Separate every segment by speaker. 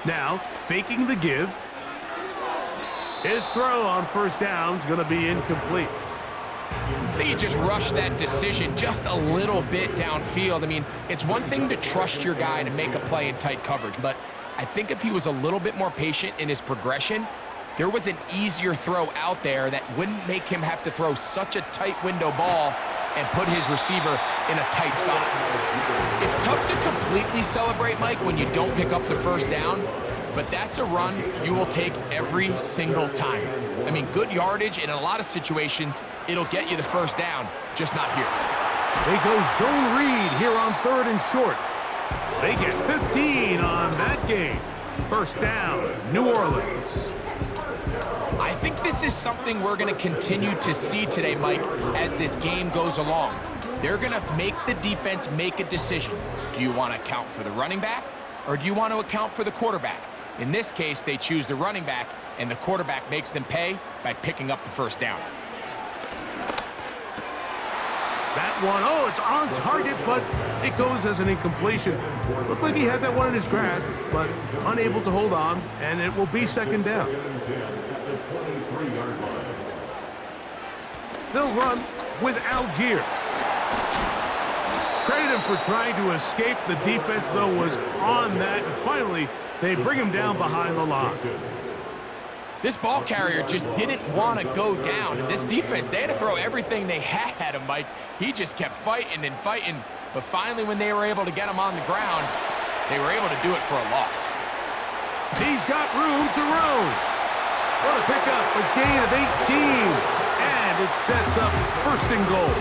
Speaker 1: Now, faking the give. His throw on first down is going to be incomplete.
Speaker 2: I think he just rushed that decision just a little bit downfield. I mean, it's one thing to trust your guy to make a play in tight coverage, but I think if he was a little bit more patient in his progression, there was an easier throw out there that wouldn't make him have to throw such a tight window ball and put his receiver in a tight spot. It's tough to completely celebrate, Mike, when you don't pick up the first down, but that's a run you will take every single time. I mean, good yardage, and in a lot of situations, it'll get you the first down, just not here.
Speaker 1: They go zone read here on 3rd and short. They get 15 on that game. First down, New Orleans.
Speaker 2: I think this is something we're going to continue to see today, Mike, as this game goes along. They're going to make the defense make a decision. Do you want to account for the running back, or do you want to account for the quarterback? In this case, they choose the running back, and the quarterback makes them pay by picking up the first down.
Speaker 1: That one, oh, it's on target, but it goes as an incompletion. Looked like he had that one in his grasp, but unable to hold on, and it will be second down. They'll run with Algier. Credit him for trying to escape. The defense, though, was on that, and finally, they bring him down behind the line.
Speaker 2: This ball carrier just didn't want to go down. And this defense, they had to throw everything they had at him, Mike. He just kept fighting and fighting. But finally, when they were able to get him on the ground, they were able to do it for a loss.
Speaker 1: He's got room to roam. What a pickup, a gain of 18. And it sets up 1st and goal.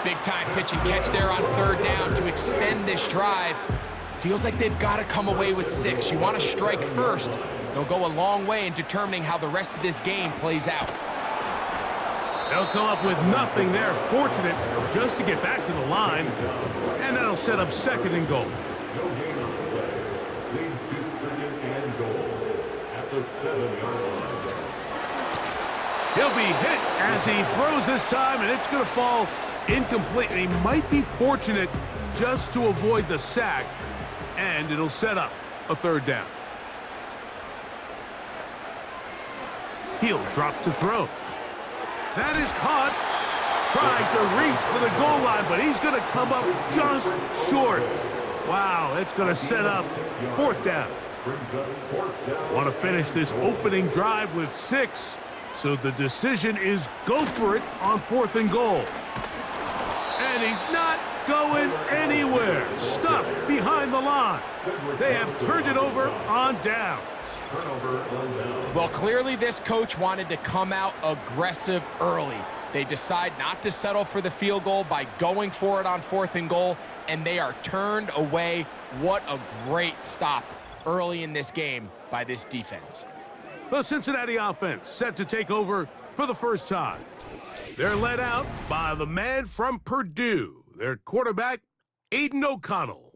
Speaker 2: Big-time pitch and catch there on 3rd down to extend this drive. Feels like they've got to come away with 6. You want to strike first. It'll go a long way in determining how the rest of this game plays out.
Speaker 1: They'll come up with nothing there. Fortunate just to get back to the line. And that'll set up 2nd and goal.
Speaker 3: Leads to 2nd and goal at the 7-yard line.
Speaker 1: He'll be hit as he throws this time, and it's going to fall incomplete. And he might be fortunate just to avoid the sack, and it'll set up a 3rd down. He'll drop to throw. That is caught. Trying to reach for the goal line, but he's going to come up just short. Wow, it's going to set up 4th down. Want to finish this opening drive with 6, so the decision is go for it on 4th and goal. And he's not going anywhere. Stuffed behind the line. They have turned it over on downs.
Speaker 2: Well, clearly this coach wanted to come out aggressive early. They decide not to settle for the field goal by going for it on 4th and goal, and they are turned away. What a great stop early in this game by this defense.
Speaker 1: The Cincinnati offense set to take over for the first time. They're led out by the man from Purdue, their quarterback, Aiden O'Connell.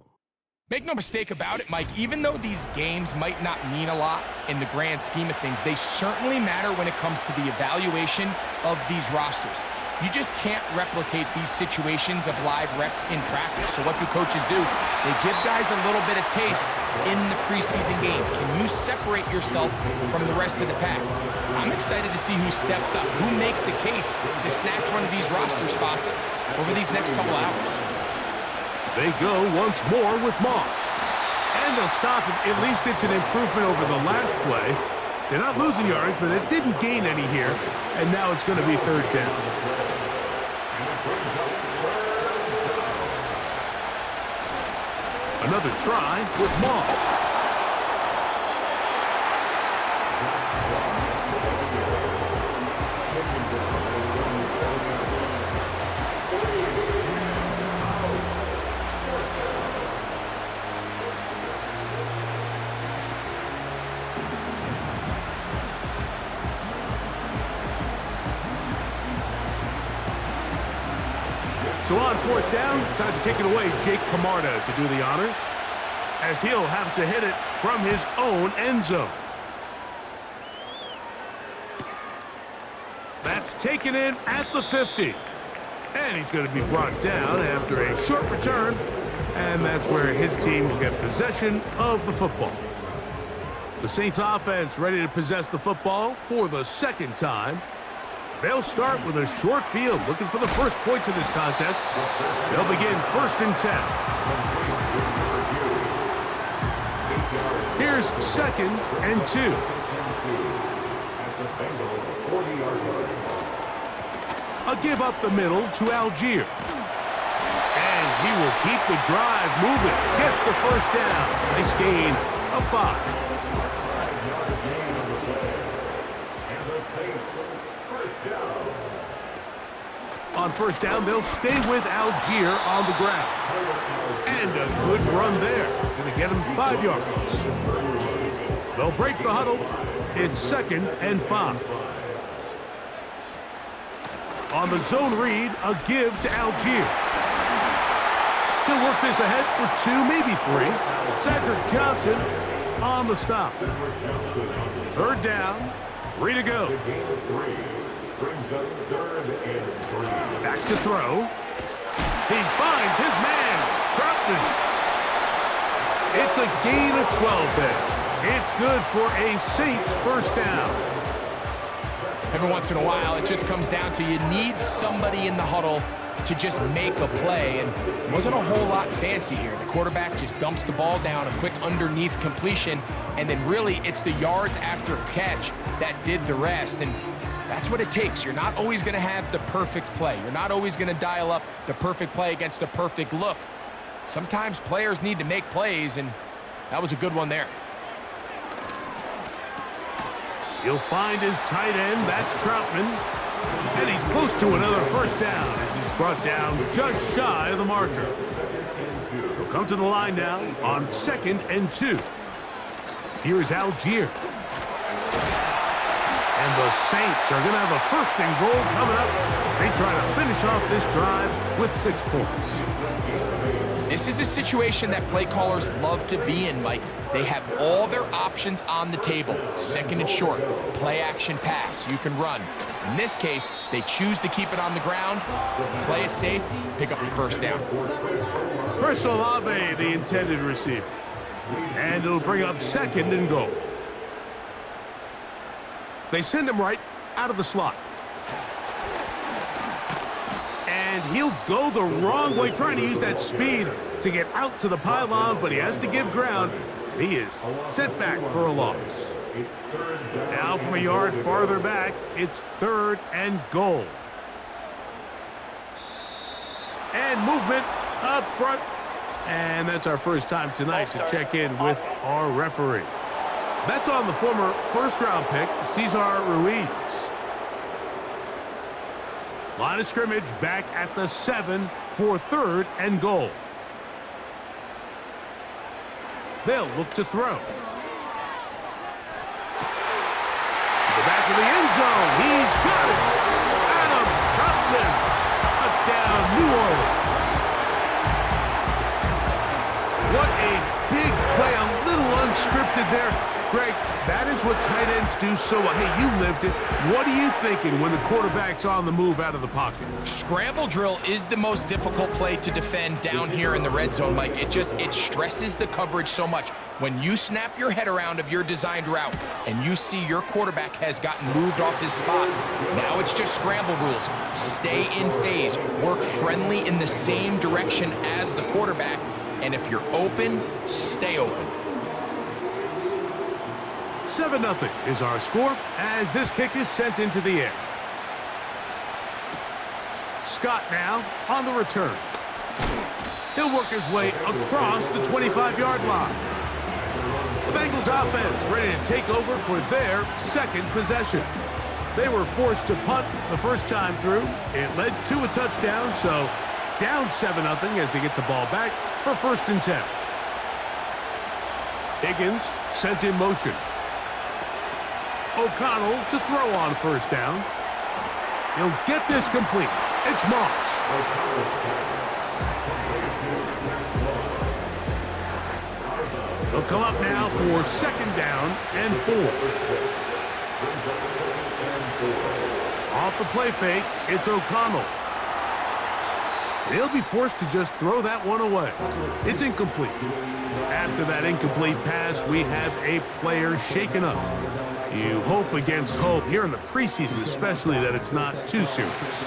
Speaker 2: Make no mistake about it, Mike, even though these games might not mean a lot in the grand scheme of things, they certainly matter when it comes to the evaluation of these rosters. You just can't replicate these situations of live reps in practice. So what do coaches do? They give guys a little bit of taste in the preseason games. Can you separate yourself from the rest of the pack? I'm excited to see who steps up, who makes a case to snatch one of these roster spots over these next couple hours.
Speaker 1: They go once more with Moss. And they'll stop it. At least it's an improvement over the last play. They're not losing yards, but they didn't gain any here. And now it's going to be 3rd down. Another try with Moss. So on 4th down, time to kick it away. Jake Camarda to do the honors, as he'll have to hit it from his own end zone. That's taken in at the 50. And he's going to be brought down after a short return. And that's where his team will get possession of the football. The Saints offense ready to possess the football for the second time. They'll start with a short field, looking for the first points of this contest. They'll begin 1st and 10. Here's 2nd and 2. A give up the middle to Algier. And he will keep the drive moving. Gets the first down. Nice gain of 5. On 1st down, they'll stay with Algier on the ground. And a good run there. Going to get him 5 yards. They'll break the huddle. It's 2nd and 5. On the zone read, a give to Algier. He'll work this ahead for 2, maybe 3. Cedric Johnson on the stop. 3rd down, 3 to go. Back to throw. He finds his man, Troutman. It's a gain of 12 there. It's good for a Saints 1st down.
Speaker 2: Every once in a while, it just comes down to you need somebody in the huddle to just make a play, and it wasn't a whole lot fancy here. The quarterback just dumps the ball down, a quick underneath completion, and then really it's the yards after catch that did the rest, and that's what it takes. You're not always going to have the perfect play. You're not always going to dial up the perfect play against the perfect look. Sometimes players need to make plays, and that was a good one there.
Speaker 1: He'll find his tight end. That's Troutman. And he's close to another 1st down as he's brought down just shy of the marker. He'll come to the line now on 2nd and 2. Here's Algier. And the Saints are going to have a 1st and goal coming up. They try to finish off this drive with 6 points.
Speaker 2: This is a situation that play callers love to be in, Mike. They have all their options on the table. 2nd and short, play action pass, you can run. In this case, they choose to keep it on the ground, play it safe, pick up the 1st down.
Speaker 1: Chris Olave, the intended receiver. And it'll bring up 2nd and goal. They send him right out of the slot. And he'll go the wrong way, trying to use that speed to get out to the pylon, but he has to give ground. And he is sent back for a loss. Now from a yard farther back, it's 3rd and goal. And movement up front. And that's our first time tonight to check in with our referee. That's on the former 1st-round pick, Cesar Ruiz. Line of scrimmage back at the 7 for 3rd and goal. They'll look to throw. To the back of the end zone. He's got it. Adam Troutman. Touchdown, New Orleans. What a big play. A little unscripted there. Greg, that is what tight ends do so well. Hey, you lived it. What are you thinking when the quarterback's on the move out of the pocket?
Speaker 2: Scramble drill is the most difficult play to defend down here in the red zone, Mike. It stresses the coverage so much. When you snap your head around of your designed route and you see your quarterback has gotten moved off his spot, now it's just scramble rules. Stay in phase, work friendly in the same direction as the quarterback, and if you're open, stay open.
Speaker 1: 7-0 is our score as this kick is sent into the air. Scott now on the return. He'll work his way across the 25-yard line. The Bengals offense ready to take over for their 2nd possession. They were forced to punt the first time through. It led to a touchdown, so down 7-0 as they get the ball back for 1st and 10. Higgins sent in motion. O'Connell to throw on 1st down. He'll get this complete. It's Moss. He'll come up now for 2nd down and 4. Off the play fake, it's O'Connell. He'll be forced to just throw that one away. It's incomplete. After that incomplete pass, we have a player shaken up. You hope against hope, here in the preseason especially, that it's not too serious.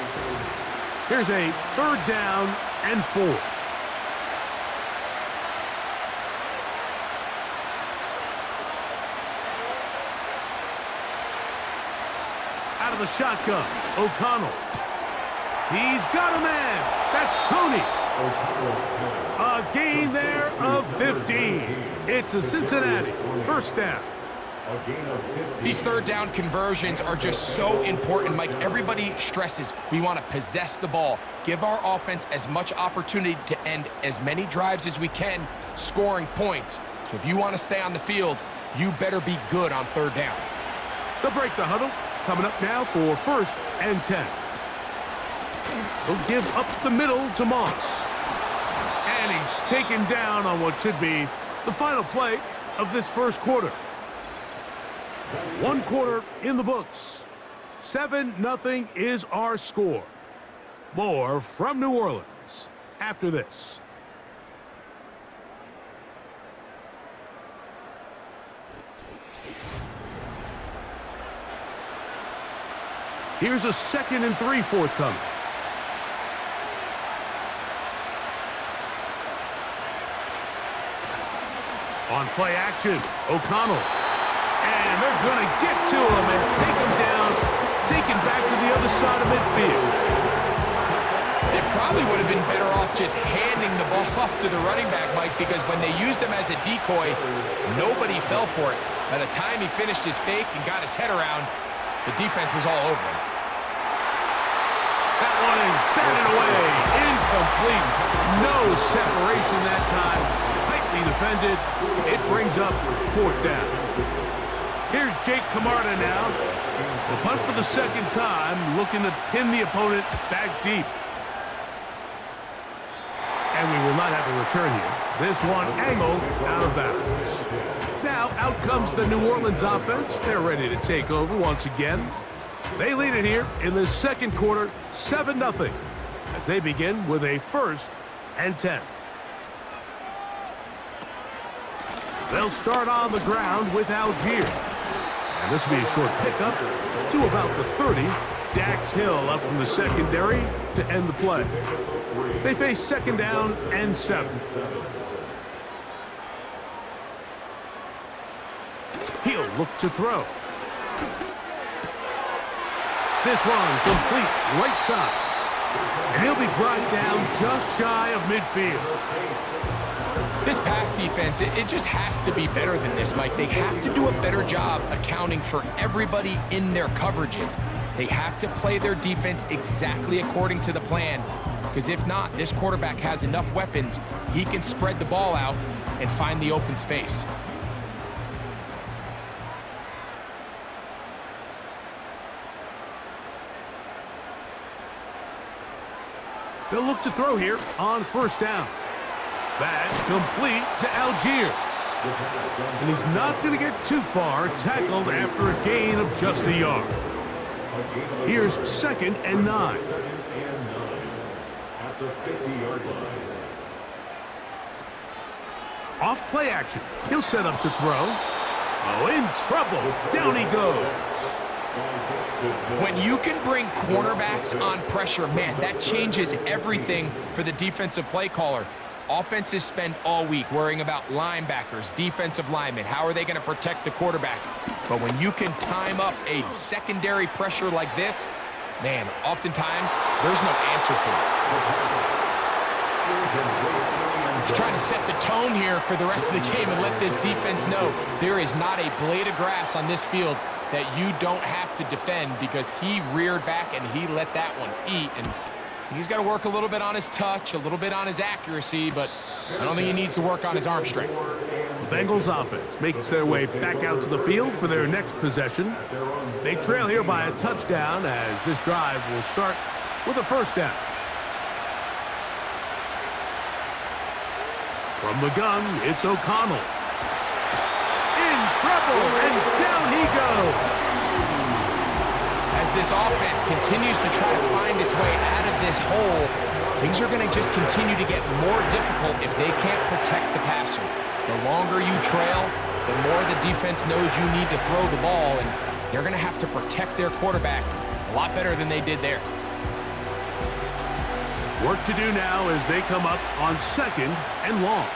Speaker 1: Here's a 3rd down and 4. Out of the shotgun, O'Connell. He's got a man. That's Tony. A gain there of 15. It's a Cincinnati 1st down.
Speaker 2: These 3rd down conversions are just so important, Mike. Everybody stresses we want to possess the ball, give our offense as much opportunity to end as many drives as we can, scoring points. So if you want to stay on the field, you better be good on 3rd down.
Speaker 1: They'll break the huddle. Coming up now for 1st and 10. He'll give up the middle to Moss. And he's taken down on what should be the final play of this 1st quarter. 1 quarter in the books. 7-0 is our score. More from New Orleans after this. Here's a 2nd and 3 forthcoming. On play action, O'Connell. And they're going to get to him and take him down, take him back to the other side of midfield.
Speaker 2: It probably would have been better off just handing the ball off to the running back, Mike, because when they used him as a decoy, nobody fell for it. By the time he finished his fake and got his head around, the defense was all over him.
Speaker 1: That one is batted away. Incomplete. No separation that time. Tightly defended. It brings up 4th down. Here's Jake Camarda now. The punt for the 2nd time, looking to pin the opponent back deep. And we will not have a return here. This one angled out of bounds. Now out comes the New Orleans offense. They're ready to take over once again. They lead it here in the 2nd quarter, 7-0, as they begin with a 1st and 10. They'll start on the ground with Algier. And this will be a short pickup to about the 30. Dax Hill up from the secondary to end the play. They face 2nd down and 7. He'll look to throw. This one complete right side. And he'll be brought down just shy of midfield.
Speaker 2: This pass defense, it just has to be better than this, Mike. They have to do a better job accounting for everybody in their coverages. They have to play their defense exactly according to the plan, because if not, this quarterback has enough weapons, he can spread the ball out and find the open space.
Speaker 1: They'll look to throw here on 1st down. That's complete to Algier. And he's not going to get too far, tackled after a gain of just a yard. Here's 2nd and 9.
Speaker 3: At the 50-yard line.
Speaker 1: Off play action. He'll set up to throw. Oh, in trouble. Down he goes.
Speaker 2: When you can bring cornerbacks on pressure, man, that changes everything for the defensive play caller. Offenses spend all week worrying about linebackers, defensive linemen. How are they going to protect the quarterback? But when you can time up a secondary pressure like this, man, oftentimes there's no answer for it. He's trying to set the tone here for the rest of the game and let this defense know there is not a blade of grass on this field that you don't have to defend, because he reared back and he let that one eat. And he's got to work a little bit on his touch, a little bit on his accuracy, but I don't think he needs to work on his arm strength.
Speaker 1: The Bengals offense makes their way back out to the field for their next possession. They trail here by a touchdown, as this drive will start with a 1st down. From the gun, it's O'Connell. In trouble, and down he goes.
Speaker 2: As this offense continues to try to find its way out of this hole, things are going to just continue to get more difficult if they can't protect the passer. The longer you trail, the more the defense knows you need to throw the ball, and they're going to have to protect their quarterback a lot better than they did there.
Speaker 1: Work to do now as they come up on 2nd and long.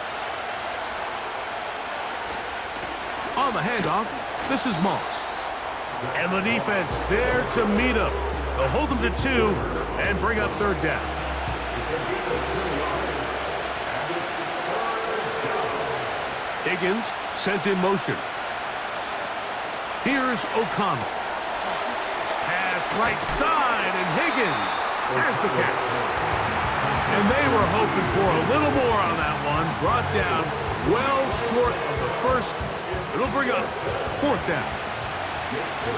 Speaker 1: On the handoff, this is Moss. And the defense there to meet him. They'll hold them to 2 and bring up 3rd down. Higgins sent in motion. Here's O'Connell. Pass right side, and Higgins has the catch. And they were hoping for a little more on that one. Brought down well short of the first. It'll bring up 4th down.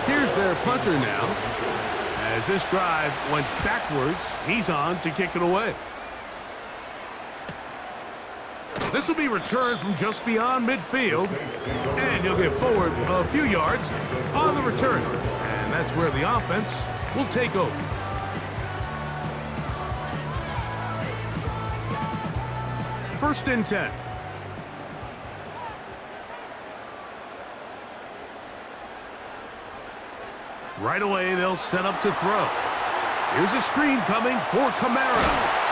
Speaker 1: Here's their punter now. As this drive went backwards, he's on to kick it away. This will be returned from just beyond midfield, and he'll get forward a few yards on the return. And that's where the offense will take over. First and 10. Right away, they'll set up to throw. Here's a screen coming for Kamara.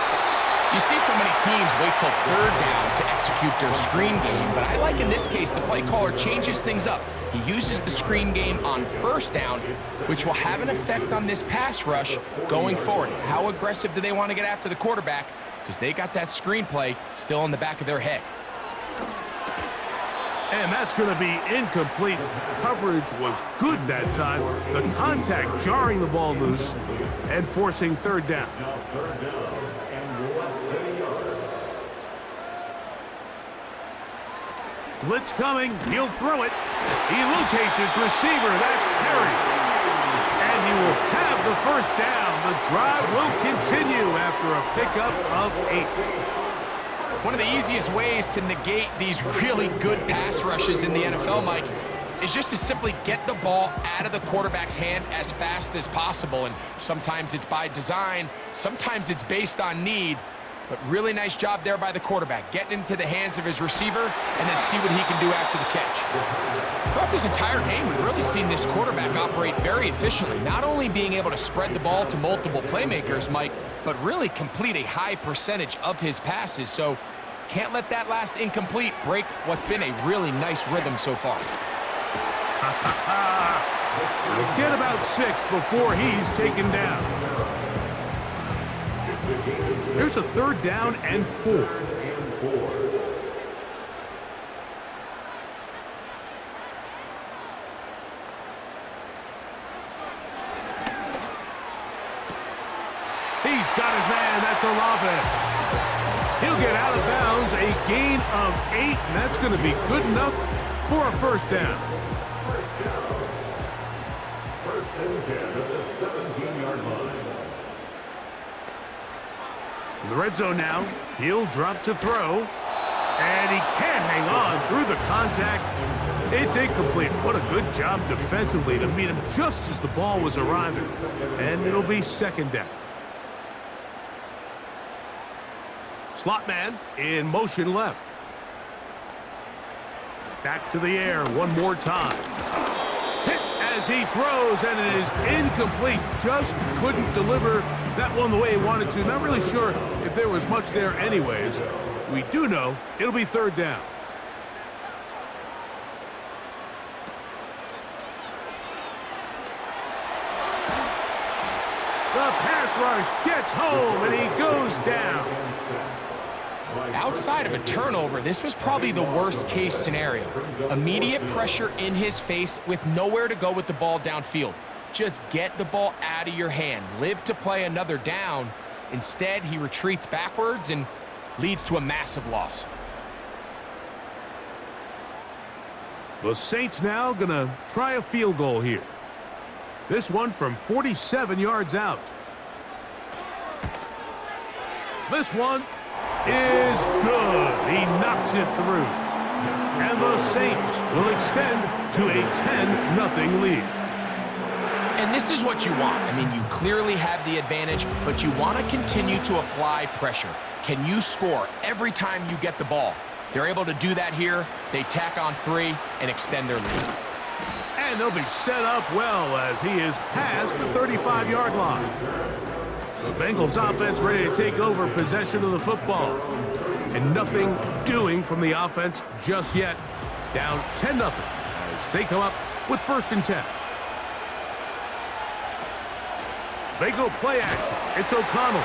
Speaker 2: You see so many teams wait till 3rd down to execute their screen game, but I like in this case the play caller changes things up. He uses the screen game on 1st down, which will have an effect on this pass rush going forward. How aggressive do they want to get after the quarterback? Because they got that screen play still in the back of their head.
Speaker 1: And that's going to be incomplete. Coverage was good that time. The contact jarring the ball loose and forcing 3rd down. Blitz coming. He'll throw it. He locates his receiver. That's Perry. And he will have the 1st down. The drive will continue after a pickup of 8.
Speaker 2: One of the easiest ways to negate these really good pass rushes in the NFL, Mike, is just to simply get the ball out of the quarterback's hand as fast as possible. And sometimes it's by design, sometimes it's based on need. But really nice job there by the quarterback, getting into the hands of his receiver and then see what he can do after the catch. Throughout this entire game, we've really seen this quarterback operate very efficiently, not only being able to spread the ball to multiple playmakers, Mike, but really complete a high percentage of his passes. So can't let that last incomplete break what's been a really nice rhythm so far.
Speaker 1: He'll get about 6 before he's taken down. Here's a 3rd down and 4. He's got his man. That's Olave. He'll get out of bounds. A gain of 8, and that's going to be good enough for a 1st down.
Speaker 3: First and 10 at the 17-yard line.
Speaker 1: In the red zone now, he'll drop to throw, and he can't hang on through the contact. It's incomplete. What a good job defensively to meet him just as the ball was arriving. And it'll be 2nd down. Slot man in motion left. Back to the air one more time. Hit as he throws, and it is incomplete. Just couldn't deliver that one the way he wanted to. Not really sure if there was much there anyways. We do know it'll be 3rd down. The pass rush gets home, and he goes down.
Speaker 2: Outside of a turnover, this was probably the worst-case scenario. Immediate pressure in his face with nowhere to go with the ball downfield. Just get the ball out of your hand. Live to play another down. Instead, he retreats backwards and leads to a massive loss.
Speaker 1: The Saints now gonna try a field goal here. This one from 47 yards out. This one is good. He knocks it through. And the Saints will extend to a 10-0 lead.
Speaker 2: And this is what you want. I mean, you clearly have the advantage, but you want to continue to apply pressure. Can you score every time you get the ball? They're able to do that here. They tack on 3 and extend their lead.
Speaker 1: And they'll be set up well as he is past the 35-yard line. The Bengals offense ready to take over possession of the football. And nothing doing from the offense just yet. Down 10-0 as they come up with 1st and 10. They go play action. It's O'Connell.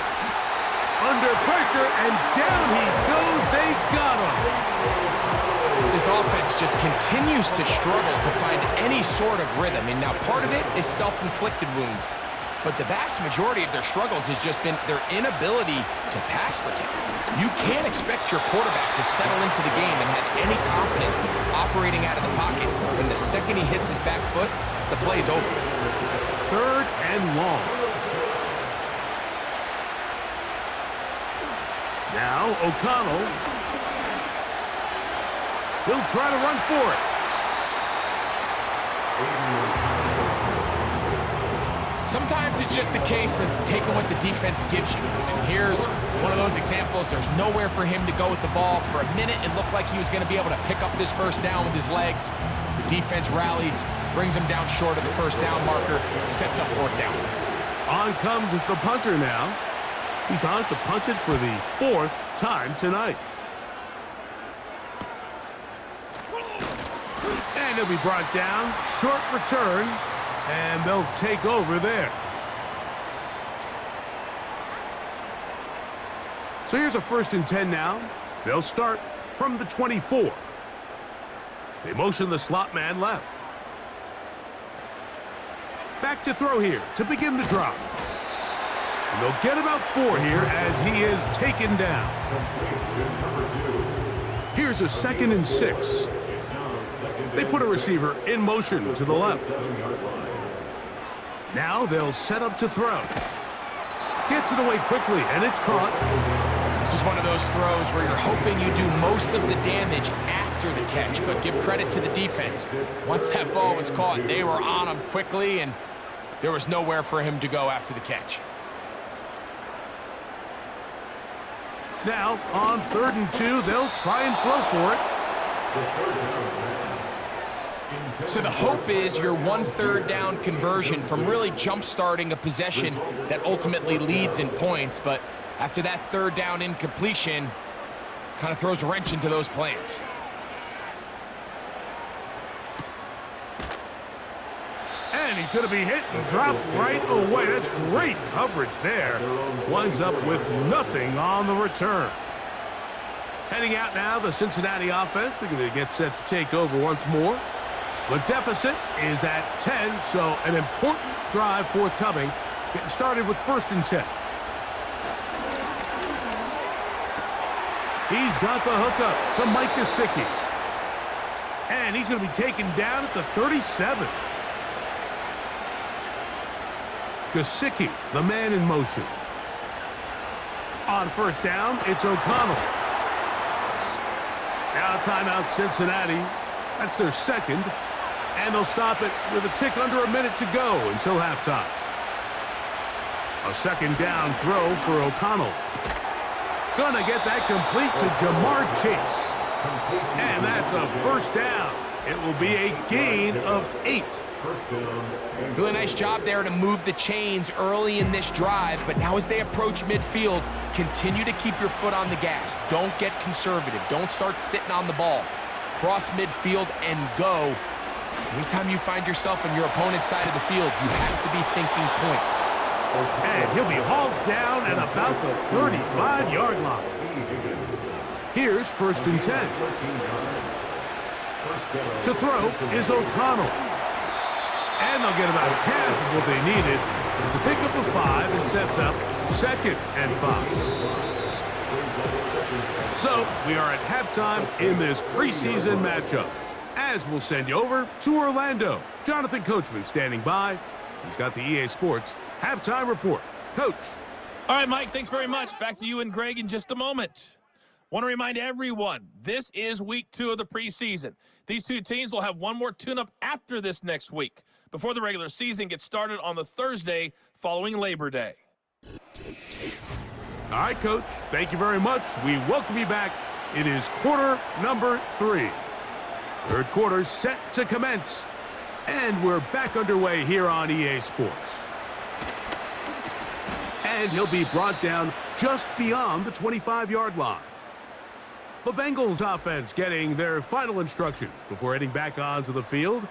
Speaker 1: Under pressure, and down he goes. They got him.
Speaker 2: This offense just continues to struggle to find any sort of rhythm. And now part of it is self-inflicted wounds. But the vast majority of their struggles has just been their inability to pass protect. You can't expect your quarterback to settle into the game and have any confidence operating out of the pocket. When the second he hits his back foot, the play's over.
Speaker 1: 3rd and long. Now O'Connell. He'll try to run for it.
Speaker 2: Sometimes it's just a case of taking what the defense gives you. And here's one of those examples. There's nowhere for him to go with the ball. For a minute, it looked like he was going to be able to pick up this 1st down with his legs. The defense rallies, brings him down short of the 1st down marker, sets up 4th down.
Speaker 1: On comes the punter now. He's on to punt it for the 4th time tonight. And he'll be brought down. Short return. And they'll take over there. So here's a 1st and 10 now. They'll start from the 24. They motion the slot man left. Back to throw here to begin the drive. And they'll get about 4 here as he is taken down. Here's a 2nd and 6. They put a receiver in motion to the left. Now they'll set up to throw. Gets it away quickly, and it's caught.
Speaker 2: This is one of those throws where you're hoping you do most of the damage after the catch, but give credit to the defense. Once that ball was caught, they were on him quickly, and there was nowhere for him to go after the catch.
Speaker 1: Now, on 3rd and 2, they'll try and throw for it.
Speaker 2: So the hope is your 1 3rd down conversion from really jump-starting a possession that ultimately leads in points. But after that 3rd down incompletion, kind of throws a wrench into those plans.
Speaker 1: And he's going to be hit and dropped right away. That's great coverage there. Winds up with nothing on the return. Heading out now, the Cincinnati offense. They're going to get set to take over once more. The deficit is at 10, so an important drive forthcoming. Getting started with 1st and 10. He's got the hookup to Mike Gesicki. And he's going to be taken down at the 37. Gesicki, the man in motion. On 1st down, it's O'Connell. Now timeout Cincinnati. That's their 2nd. And they'll stop it with a tick under a minute to go until halftime. A 2nd down throw for O'Connell. Gonna get that complete to Jamar Chase. And that's a 1st down. It will be a gain of 8.
Speaker 2: Really nice job there to move the chains early in this drive, but now as they approach midfield, continue to keep your foot on the gas. Don't get conservative. Don't start sitting on the ball. Cross midfield and go. Anytime you find yourself on your opponent's side of the field, you have to be thinking points.
Speaker 1: And he'll be hauled down at about the 35-yard line. Here's 1st and 10. To throw is O'Connell. And they'll get about half of what they needed. It's a pickup of 5 and sets up 2nd and 5. So we are at halftime in this preseason matchup. As we'll send you over to Orlando. Jonathan Coachman standing by. He's got the EA Sports halftime report. Coach.
Speaker 4: All right, Mike, thanks very much. Back to you and Greg in just a moment. Want to remind everyone, this is week 2 of the preseason. These two teams will have one more tune-up after this next week before the regular season gets started on the Thursday following Labor Day.
Speaker 1: All right, Coach, thank you very much. We welcome you back. It is quarter number 3. Third quarter set to commence. And we're back underway here on EA Sports. And he'll be brought down just beyond the 25-yard line. The Bengals offense getting their final instructions before heading back onto the field.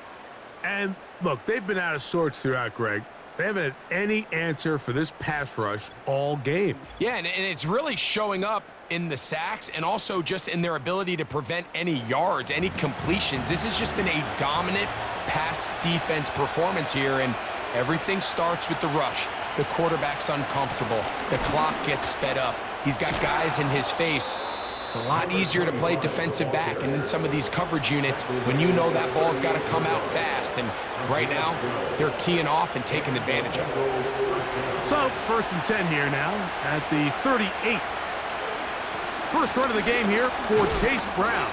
Speaker 1: And look, they've been out of sorts throughout, Greg. They haven't had any answer for this pass rush all game.
Speaker 2: Yeah, and it's really showing up in the sacks and also just in their ability to prevent any yards, any completions. This has just been a dominant pass defense performance here, and everything starts with the rush. The quarterback's uncomfortable. The clock gets sped up. He's got guys in his face. It's a lot easier to play defensive back, and in some of these coverage units, when you know that ball's got to come out fast, and right now, they're teeing off and taking advantage of it.
Speaker 1: So, 1st and 10 here now at the 38. First run of the game here for Chase Brown.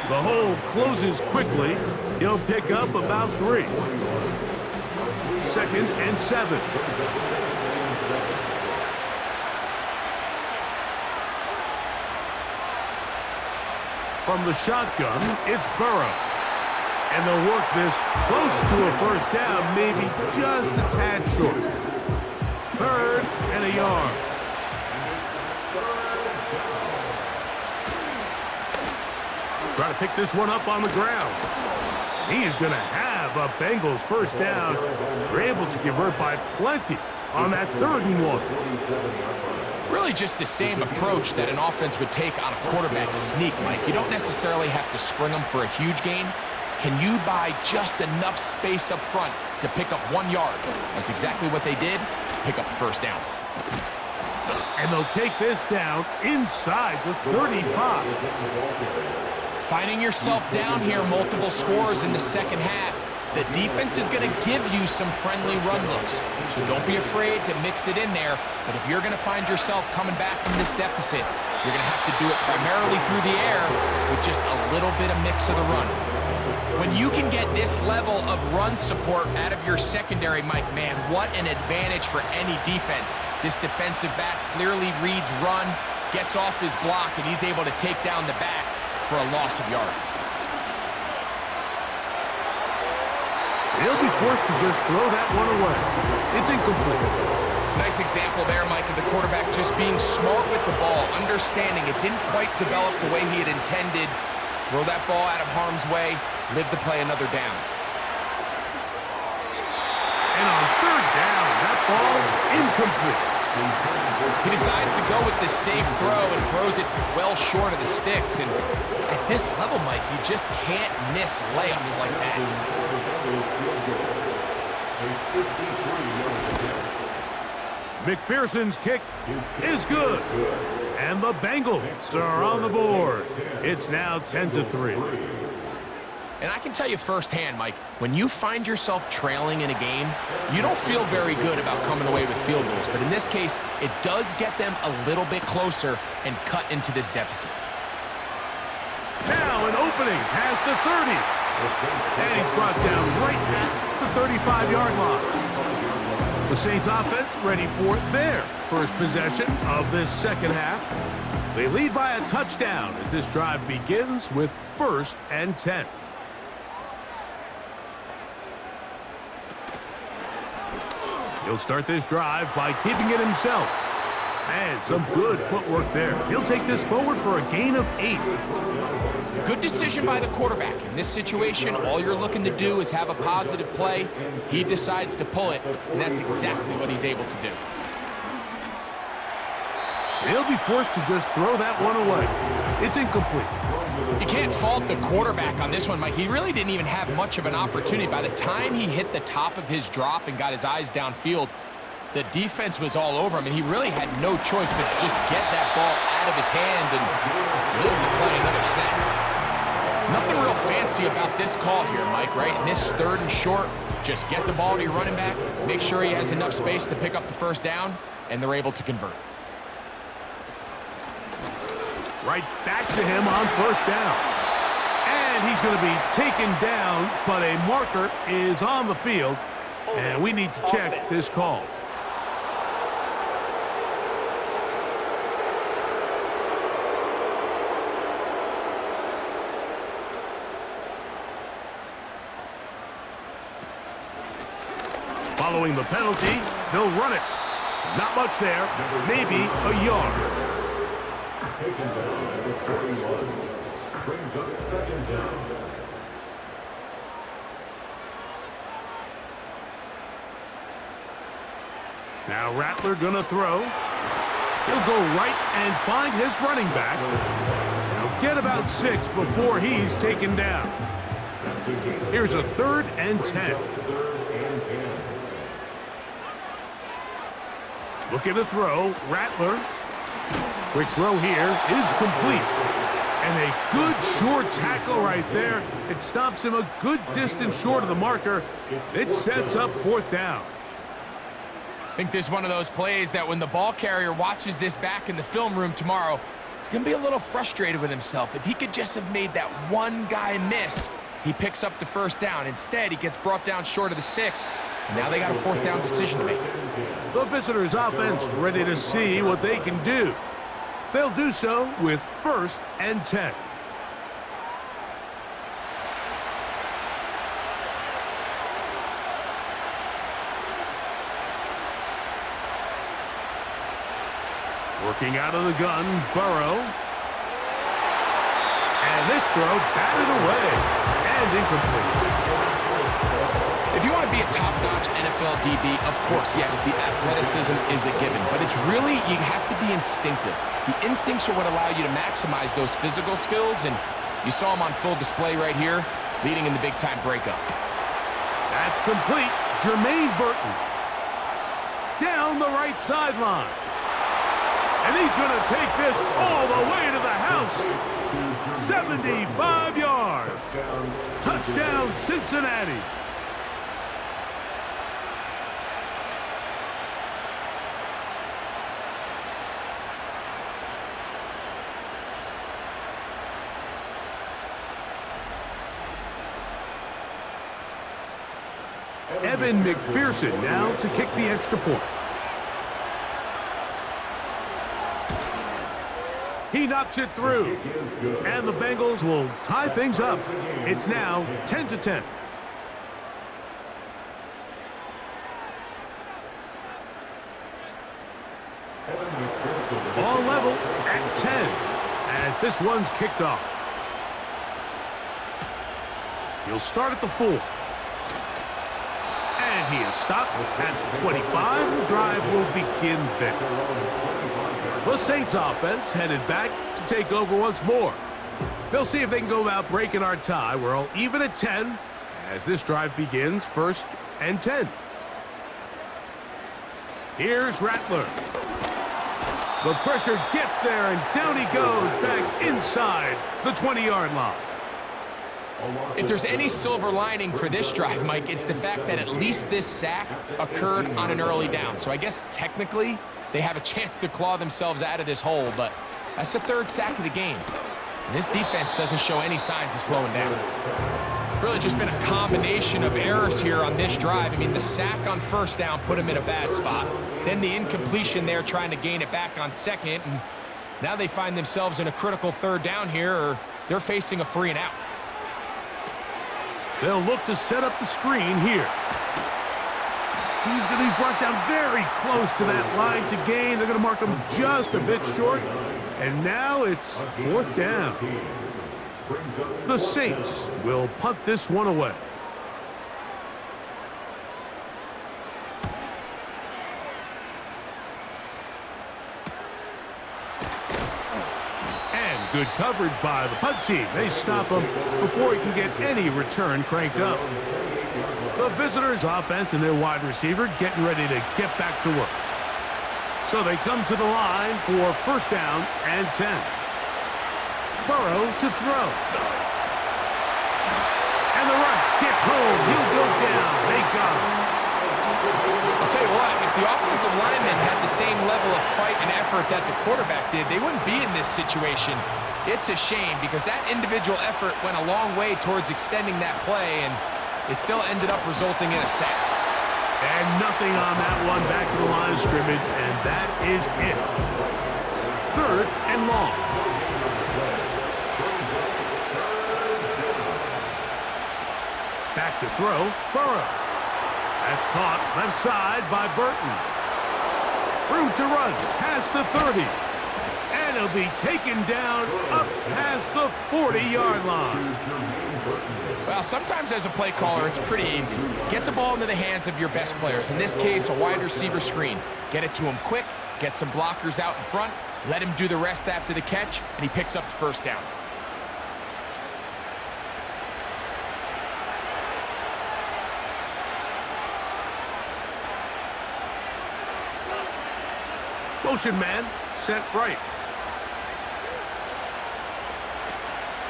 Speaker 1: The hole closes quickly. He'll pick up about 3. 2nd and 7. From the shotgun, it's Burrow. And they'll work this close to a first down, maybe just a tad short. 3rd and a yard. Try to pick this one up on the ground. He is going to have a Bengals first down. They're able to convert by plenty on that 3rd and 1.
Speaker 2: Really just the same approach that an offense would take on a quarterback sneak, Mike. You don't necessarily have to spring them for a huge gain. Can you buy just enough space up front to pick up 1 yard? That's exactly what they did. Pick up the first down.
Speaker 1: And they'll take this down inside the 35.
Speaker 2: Finding yourself down here, multiple scores in the second half. The defense is going to give you some friendly run looks, so don't be afraid to mix it in there. But if you're going to find yourself coming back from this deficit, you're going to have to do it primarily through the air with just a little bit of mix of the run. When you can get this level of run support out of your secondary, Mike, man, what an advantage for any defense. This defensive back clearly reads run, gets off his block, and he's able to take down the back for a loss of yards.
Speaker 1: He'll be forced to just throw that one away. It's incomplete.
Speaker 2: Nice example there, Mike, of the quarterback just being smart with the ball, understanding it didn't quite develop the way he had intended. Throw that ball out of harm's way, live to play another down.
Speaker 1: And on 3rd down, that ball incomplete.
Speaker 2: He decides to go with this safe throw and throws it well short of the sticks. And at this level, Mike, you just can't miss layups like that.
Speaker 1: McPherson's kick is good. And the Bengals are on the board. It's now 10-3.
Speaker 2: And I can tell you firsthand, Mike, when you find yourself trailing in a game, you don't feel very good about coming away with field goals. But in this case, it does get them a little bit closer and cut into this deficit.
Speaker 1: Now an opening past the 30. And he's brought down right at the 35-yard line. The Saints offense ready for their first possession of this second half. They lead by a touchdown as this drive begins with 1st and 10. He'll start this drive by keeping it himself. And some good footwork there. He'll take this forward for a gain of 8.
Speaker 2: Good decision by the quarterback. In this situation, all you're looking to do is have a positive play. He decides to pull it, and that's exactly what he's able to do.
Speaker 1: He'll be forced to just throw that one away. It's incomplete.
Speaker 2: You can't fault the quarterback on this one, Mike. He really didn't even have much of an opportunity. By the time he hit the top of his drop and got his eyes downfield, the defense was all over him, and he really had no choice but to just get that ball out of his hand and live to play another snap. Nothing real fancy about this call here, Mike, right? In this 3rd and short, just get the ball to your running back, make sure he has enough space to pick up the first down, and they're able to convert.
Speaker 1: Right back to him on 1st down. And And he's going to be taken down, but a marker is on the field, and we need to check this call. Following the penalty, they'll run it. Not much there, maybe a yard.
Speaker 3: Taken down at the 41. Brings up second down.
Speaker 1: Now Rattler gonna throw. He'll go right and find his running back. He'll get about 6 before he's taken down. Here's a 3rd and 10. Looking to throw, Rattler. Quick throw here is complete. And a good short tackle right there. It stops him a good distance short of the marker. It sets up 4th down.
Speaker 2: I think this is one of those plays that when the ball carrier watches this back in the film room tomorrow, he's going to be a little frustrated with himself. If he could just have made that one guy miss, he picks up the 1st down. Instead, he gets brought down short of the sticks. And now they got a 4th down decision to make.
Speaker 1: The visitors' offense ready to see what they can do. They'll do so with 1st and 10. Working out of the gun, Burrow. And this throw batted away and incomplete.
Speaker 2: If you want to be a top-notch NFL DB, of course, yes, the athleticism is a given. But it's really, you have to be instinctive. The instincts are what allow you to maximize those physical skills, and you saw them on full display right here, leading in the big-time breakup.
Speaker 1: That's complete. Jermaine Burton. Down the right sideline. And he's going to take this all the way to the house. 75 yards. Touchdown, Cincinnati. Evan McPherson now to kick the extra point. He knocks it through, and the Bengals will tie things up. It's now 10-10. All level at 10 as this one's kicked off. He'll start at the 4. And he is stopped at the 25. The drive will begin there. The Saints offense headed back to take over once more. They'll see if they can go about breaking our tie. We're all even at 10 as this drive begins, 1st and 10. Here's Rattler. The pressure gets there, and down he goes back inside the 20-yard line.
Speaker 2: If there's any silver lining for this drive, Mike, it's the fact that at least this sack occurred on an early down. So I guess technically they have a chance to claw themselves out of this hole, but that's the 3rd sack of the game. And this defense doesn't show any signs of slowing down. Really just been a combination of errors here on this drive. I mean, the sack on 1st down put them in a bad spot. Then the incompletion there trying to gain it back on 2nd. And now they find themselves in a critical 3rd down here, or they're facing a 3 and out.
Speaker 1: They'll look to set up the screen here. He's going to be brought down very close to that line to gain. They're going to mark him just a bit short. And now it's 4th down. The Saints will punt this one away. And good coverage by the punt team. They stop him before he can get any return cranked up. The visitors' offense and their wide receiver getting ready to get back to work. So they come to the line for 1st down and 10. Burrow to throw. And the rush gets home. He'll go down. They got him.
Speaker 2: I'll tell you what, if the offensive lineman had the same level of fight and effort that the quarterback did, they wouldn't be in this situation. It's a shame because that individual effort went a long way towards extending that play, and it still ended up resulting in a sack.
Speaker 1: And nothing on that one. Back to the line of scrimmage, and that is it. 3rd and long. Back to throw, Burrow. That's caught left side by Burton. Room to run past the 30. And he'll be taken down up past the 40-yard line.
Speaker 2: Well, sometimes as a play caller, it's pretty easy. Get the ball into the hands of your best players. In this case, a wide receiver screen. Get it to him quick, get some blockers out in front, let him do the rest after the catch, and he picks up the first down.
Speaker 1: Motion man, set right.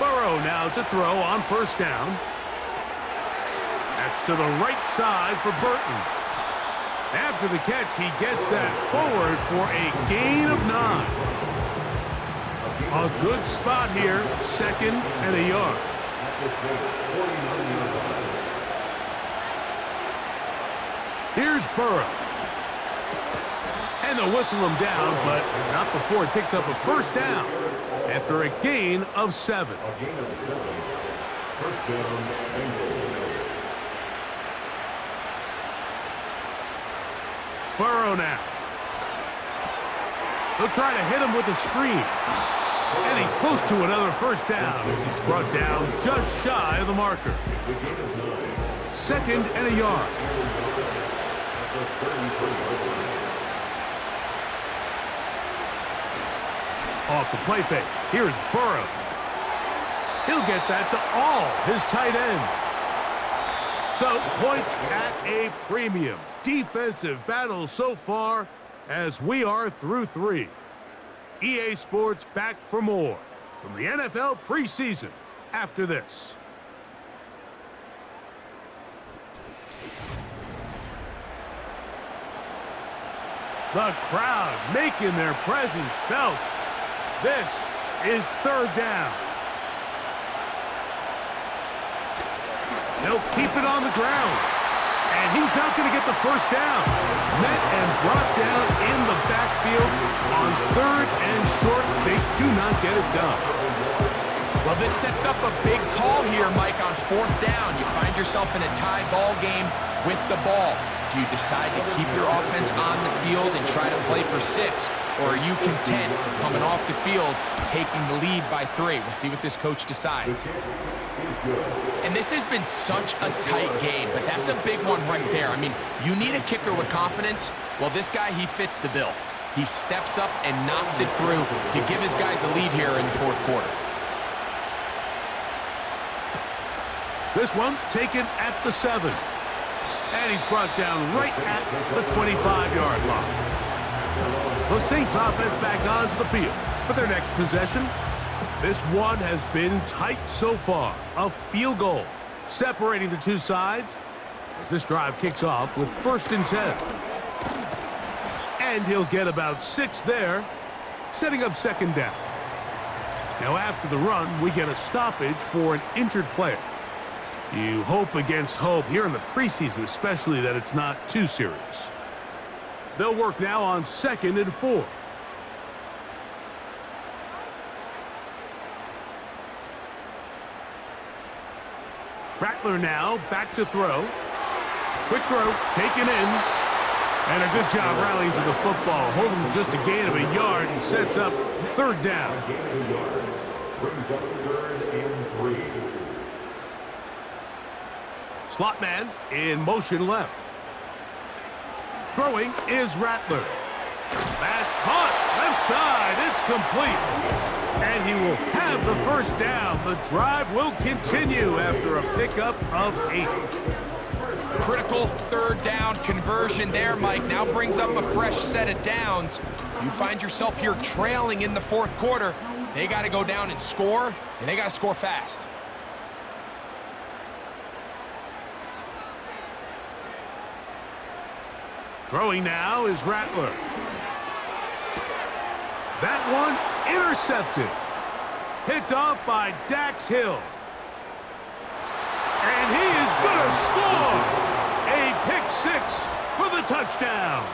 Speaker 1: Burrow now to throw on 1st down. That's to the right side for Burton. After the catch, he gets that forward for a gain of 9. A good spot here, 2nd and a yard. Here's Burrow. And they'll whistle him down, but not before he picks up a 1st down after a gain of 7.
Speaker 3: A gain of 7. 1st down, Bengals.
Speaker 1: Burrow now. He'll try to hit him with a screen. And he's close to another 1st down as he's brought down just shy of the marker. 2nd and a yard. Off the play fake. Here's Burrow. He'll get that to all his tight end. So, points at a premium. Defensive battle so far as we are through 3. EA Sports back for more from the NFL preseason after this. The crowd making their presence felt. This is 3rd down. They'll keep it on the ground. And he's not going to get the 1st down. Met and brought down in the backfield on 3rd and short. They do not get it done.
Speaker 2: Well, this sets up a big call here, Mike, on 4th down. You find yourself in a tie ball game with the ball. Do you decide to keep your offense on the field and try to play for 6? Or are you content coming off the field, taking the lead by 3? We'll see what this coach decides. And this has been such a tight game, but that's a big one right there. I mean, you need a kicker with confidence. Well, this guy, he fits the bill. He steps up and knocks it through to give his guys a lead here in the 4th quarter.
Speaker 1: This one taken at the 7. And he's brought down right at the 25-yard line. The Saints offense back onto the field for their next possession. This one has been tight so far. A field goal separating the two sides as this drive kicks off with 1st and 10. And he'll get about 6 there, setting up 2nd down. Now after the run, we get a stoppage for an injured player. You hope against hope here in the preseason, especially that it's not too serious. They'll work now on 2nd and 4. Rattler now back to throw. Quick throw taken in. And a good job rallying to the football. Holding just a gain of a yard and sets up 3rd down.
Speaker 3: Brings up 3rd and 3.
Speaker 1: Slot man in motion left. Throwing is Rattler. That's caught left side. It's complete. And he will have the 1st down. The drive will continue after a pickup of 8.
Speaker 2: Critical 3rd down conversion there, Mike. Now brings up a fresh set of downs. You find yourself here trailing in the 4th quarter. They got to go down and score, and they got to score fast.
Speaker 1: Throwing now is Rattler. That one intercepted. Picked off by Dax Hill. And he is going to score. A pick six for the touchdown.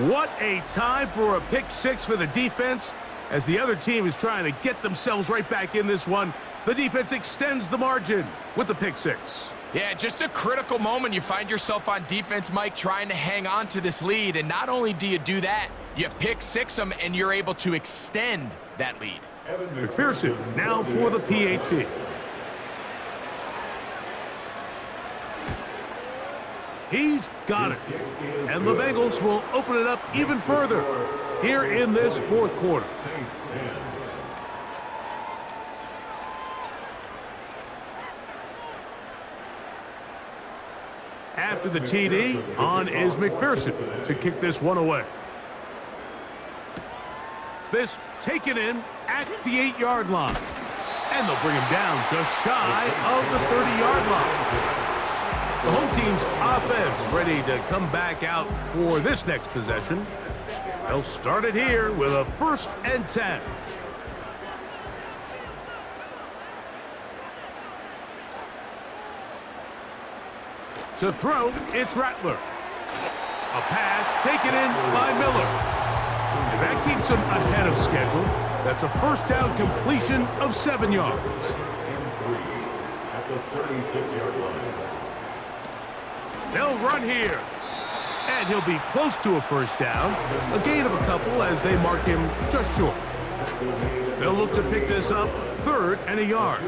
Speaker 1: What a time for a pick six for the defense. As the other team is trying to get themselves right back in this one, the defense extends the margin with the pick six.
Speaker 2: Yeah, just a critical moment. You find yourself on defense, Mike, trying to hang on to this lead. And not only do you do that, you pick six them, and you're able to extend that lead.
Speaker 1: McPherson now for the PAT. He's got it. And the Bengals will open it up even further here in this fourth quarter. After the TD, on is McPherson to kick this one away. This taken in at the 8-yard line. And they'll bring him down just shy of the 30-yard line. The home team's offense ready to come back out for this next possession. They'll start it here with a 1st and 10. To throw, it's Rattler. A pass taken in by Miller. And that keeps him ahead of schedule. That's a 1st down completion of 7 yards.
Speaker 3: At the 36-yard line.
Speaker 1: They'll run here. And he'll be close to a 1st down. A gain of a couple as they mark him just short. They'll look to pick this up 3rd and a yard.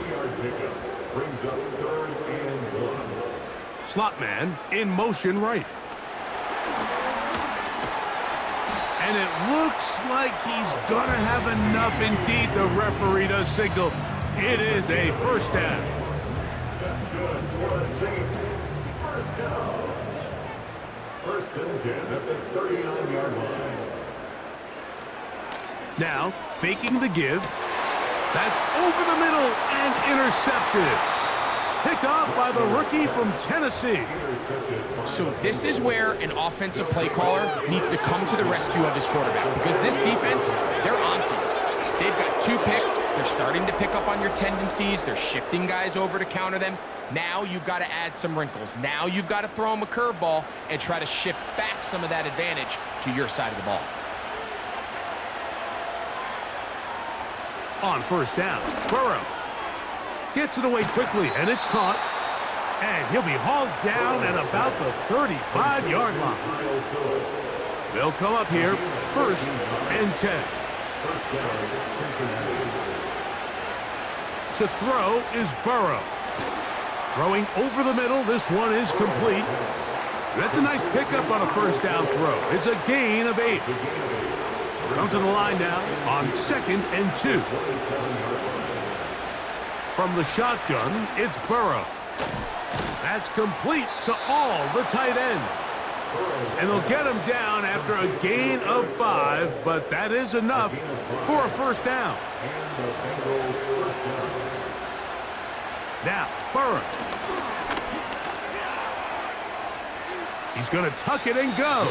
Speaker 3: Brings up 3rd and 1.
Speaker 1: Slot man in motion right. And it looks like he's going to have enough. Indeed, the referee does signal. It is a 1st down.
Speaker 3: That's good for the Saints. 1st down. 1st and 10 at the 39-yard line.
Speaker 1: Now, faking the give. That's over the middle and intercepted. Picked off by the rookie from Tennessee.
Speaker 2: So this is where an offensive play caller needs to come to the rescue of his quarterback, because this defense, they're onto it. They've got 2 picks. They're starting to pick up on your tendencies. They're shifting guys over to counter them. Now you've got to add some wrinkles. Now you've got to throw them a curveball and try to shift back some of that advantage to your side of the ball.
Speaker 1: On 1st down, Burrow gets it away quickly, and it's caught. And he'll be hauled down at about the 35-yard line. They'll come up here 1st and 10. To throw is Burrow. Throwing over the middle, this one is complete. That's a nice pickup on a 1st down throw. It's a gain of 8. Come to the line now on 2nd and 2. From the shotgun, it's Burrow. That's complete to all the tight end. And they'll get him down after a gain of 5, but that is enough for a 1st down. Now, Burrow. He's going to tuck it and go.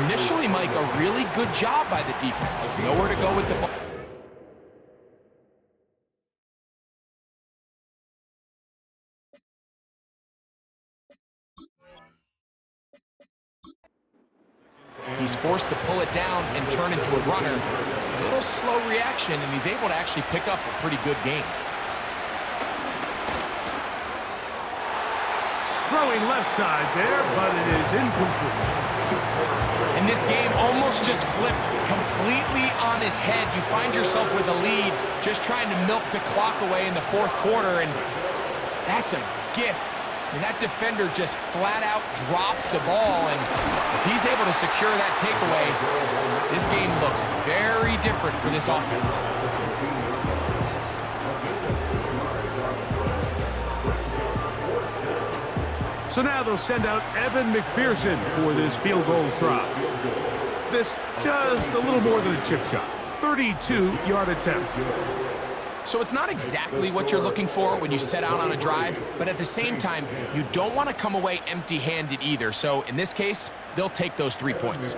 Speaker 2: Initially, Mike, a really good job by the defense. Nowhere to go with the ball. He's forced to pull it down and turn into a runner. A little slow reaction, and he's able to actually pick up a pretty good game.
Speaker 1: Throwing left side there, but it is incomplete.
Speaker 2: And this game almost just flipped completely on his head. You find yourself with a lead, just trying to milk the clock away in the 4th quarter, and that's a gift. And that defender just flat out drops the ball, and if he's able to secure that takeaway, this game looks very different for this offense.
Speaker 1: So now they'll send out Evan McPherson for this field goal try. This just a little more than a chip shot. 32-yard attempt.
Speaker 2: So it's not exactly what you're looking for when you set out on a drive, but at the same time, you don't want to come away empty-handed either. So in this case, they'll take those 3 points.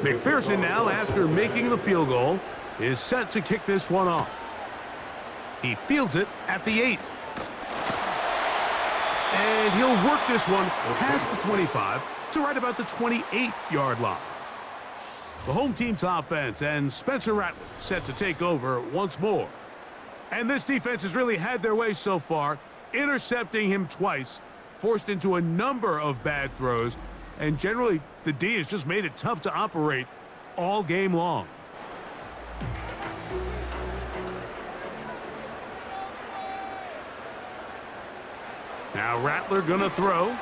Speaker 1: McPherson now, after making the field goal, is set to kick this one off. He fields it at the 8. And he'll work this one past the 25 to right about the 28-yard line. The home team's offense and Spencer Rattler set to take over once more. And this defense has really had their way so far, intercepting him twice, forced into a number of bad throws, and generally the D has just made it tough to operate all game long. Now Rattler gonna throw.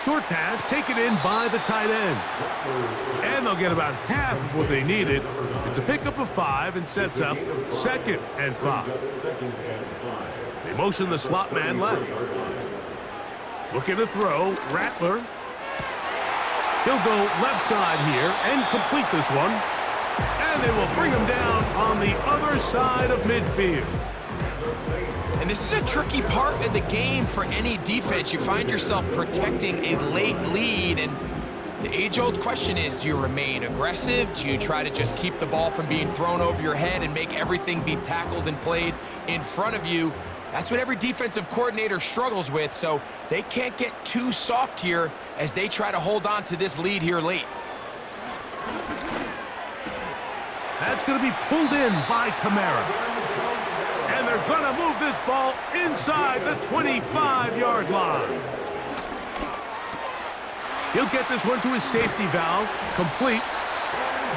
Speaker 1: Short pass taken in by the tight end. And they'll get about half of what they needed. It's a pickup of 5 and sets up 2nd and 5. They motion the slot man left. Looking to throw, Rattler. He'll go left side here and complete this one. And they will bring him down on the other side of midfield.
Speaker 2: And this is a tricky part of the game for any defense. You find yourself protecting a late lead, and the age-old question is, do you remain aggressive? Do you try to just keep the ball from being thrown over your head and make everything be tackled and played in front of you? That's what every defensive coordinator struggles with, so they can't get too soft here as they try to hold on to this lead here late.
Speaker 1: That's going to be pulled in by Kamara. And they're going to move this ball inside the 25-yard line. He'll get this one to his safety valve, complete.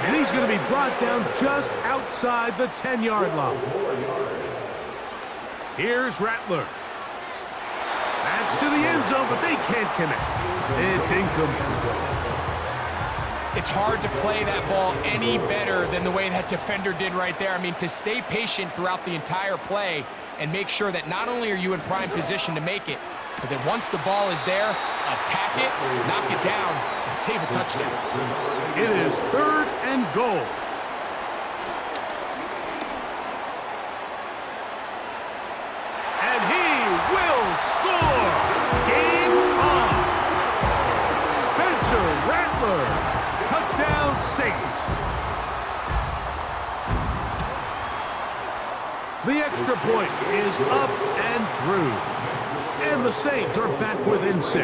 Speaker 1: And he's going to be brought down just outside the 10-yard line. Here's Rattler. That's to the end zone, but they can't connect. It's incomplete.
Speaker 2: It's hard to play that ball any better than the way that defender did right there. I mean, to stay patient throughout the entire play and make sure that not only are you in prime position to make it, but that once the ball is there, attack it, knock it down, and save a touchdown.
Speaker 1: It is 3rd and goal. And he will score. Game on. Spencer Rattler. Touchdown, Saints. The extra point is up and through. And the Saints are back within 6.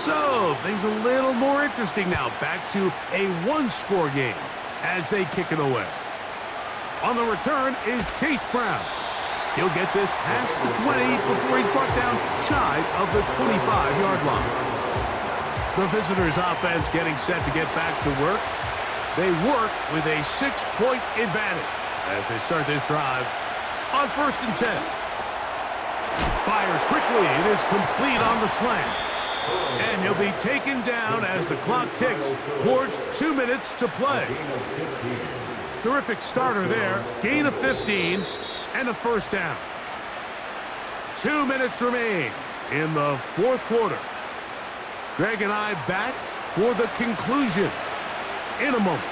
Speaker 1: So, things a little more interesting now. Back to a 1-score game as they kick it away. On the return is Chase Brown. He'll get this past the 20 before he's brought down shy of the 25-yard line. The visitors' offense getting set to get back to work. They work with a 6-point advantage as they start this drive on 1st and 10. Fires quickly. It is complete on the slant. And he'll be taken down as the clock ticks towards 2 minutes to play. Terrific starter there. Gain of 15. And a 1st down. 2 minutes remain in the 4th quarter. Greg and I back for the conclusion in a moment.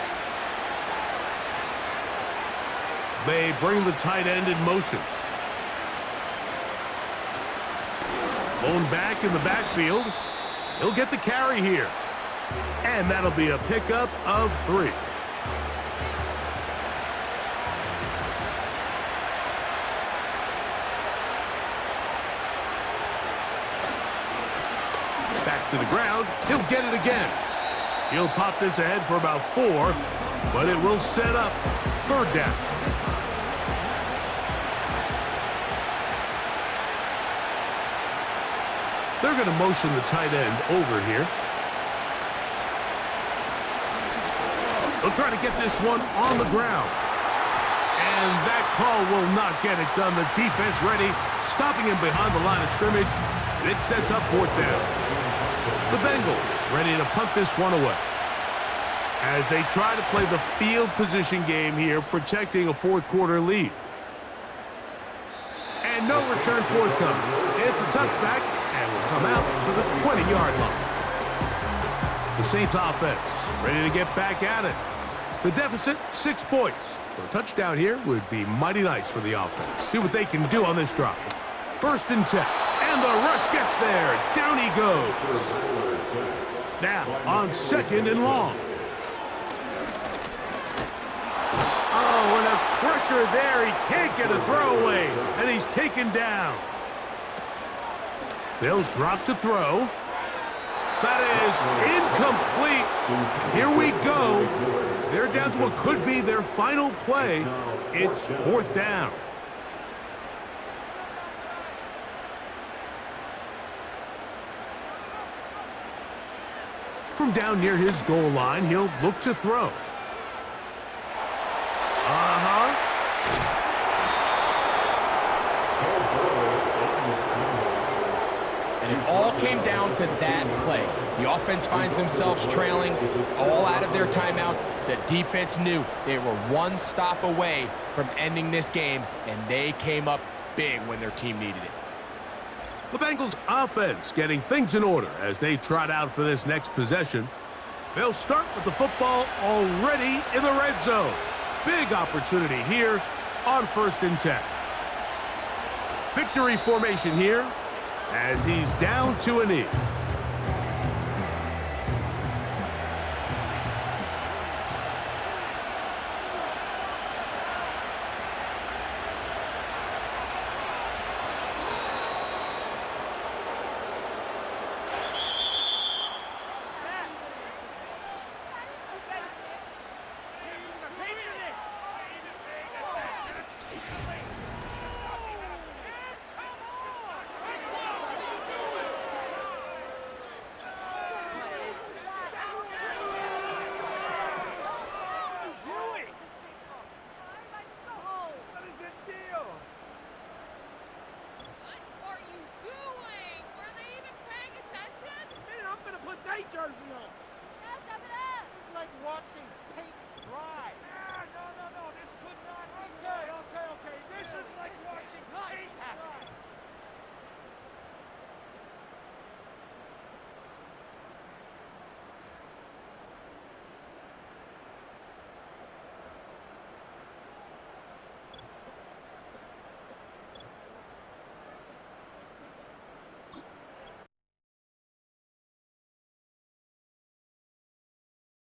Speaker 1: They bring the tight end in motion. Blown back in the backfield. He'll get the carry here. And that'll be a pickup of 3. To the ground, he'll get it again. He'll pop this ahead for about 4, but it will set up 3rd down. They're going to motion the tight end over here. They'll try to get this one on the ground. And that call will not get it done. The defense ready, stopping him behind the line of scrimmage, and it sets up 4th down. The Bengals ready to punt this one away as they try to play the field position game here, protecting a 4th quarter lead. And no return forthcoming. It's a touchback and will come out to the 20-yard line. The Saints offense ready to get back at it. The deficit, 6 points. So a touchdown here would be mighty nice for the offense. See what they can do on this drive. 1st and 10. And the rush gets there. Down he goes. Now on 2nd and long. Oh, and a pressure there. He can't get a throwaway. And he's taken down. They'll drop to throw. That is incomplete. Here we go. They're down to what could be their final play. It's 4th down. From down near his goal line, he'll look to throw.
Speaker 2: And it all came down to that play. The offense finds themselves trailing, all out of their timeouts. The defense knew they were 1 stop away from ending this game, and they came up big when their team needed it.
Speaker 1: The Bengals offense getting things in order as they trot out for this next possession. They'll start with the football already in the red zone. Big opportunity here on 1st and 10. Victory formation here as he's down to a knee.
Speaker 5: Jersey on. It's like watching paint dry.